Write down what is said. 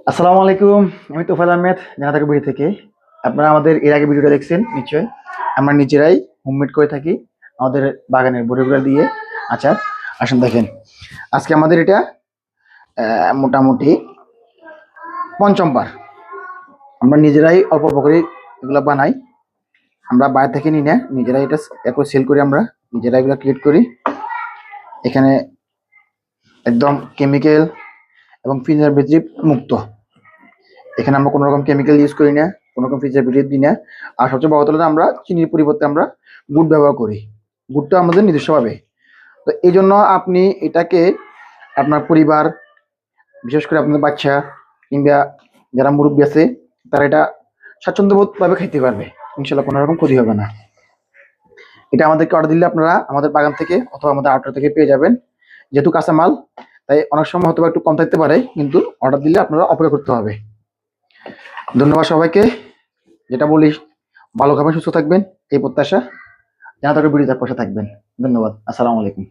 আসসালামু আলাইকুম। আমি তোফায়েল আহমেদ, জানাতাকে বিড়ি থেকে। আপনারা আমাদের এর আগে ভিডিওটা দেখছেন নিশ্চয়ই। আমরা নিজেরাই হোমমেড করে থাকি আমাদের বাগানের বড়িগুলো দিয়ে আচার। আসুন দেখেন, আজকে আমাদের এটা মোটামুটি পঞ্চমবার। আমরা নিজেরাই অল্প অল্প করে এগুলো বানাই। আমরা বাইরে থেকে নিই না, নিজেরাই এটা একবার সেল করি। আমরা নিজেরাই এগুলো ক্রিয়েট করি। এখানে একদম কেমিক্যাল এবং প্রিজারভেটিভ মুক্ত। এখানে আমরা কোনো রকম কেমিক্যাল ইউজ করি না, কোনো রকম প্রিজারভেটিভ দিই না। আর সবচেয়ে বড় কথা হলো আমরা চিনির পরিবর্তে আমরা গুড় ব্যবহার করি। গুড়টা আমাদের নিজস্বভাবে। তো এই জন্য আপনি এটাকে আপনার পরিবার, বিশেষ করে আপনার বাচ্চা কিংবা যারা মুরব্বী আছে, তারা এটা স্বাচ্ছন্দ্যবোধভাবে খাইতে পারবে। ইনশাল্লাহ কোনো রকম ক্ষতি হবে না। এটা আমাদেরকে অর্ডার দিলে আপনারা আমাদের বাগান থেকে অথবা আমাদের আউটলেট থেকে পেয়ে যাবেন। যেহেতু কাঁচা মাল, তাই অনেক সময় হয়তো একটু কম থাকতে পারে, কিন্তু অর্ডার দিলে আপনারা অপেক্ষা করতে হবে। ধন্যবাদ সবাইকে। যেটা বলি, ভালো খাবেন, সুস্থ থাকবেন, এই প্রত্যাশা। জানাতে ভিডিওতে পাশে থাকবেন। ধন্যবাদ। আসসালামু আলাইকুম।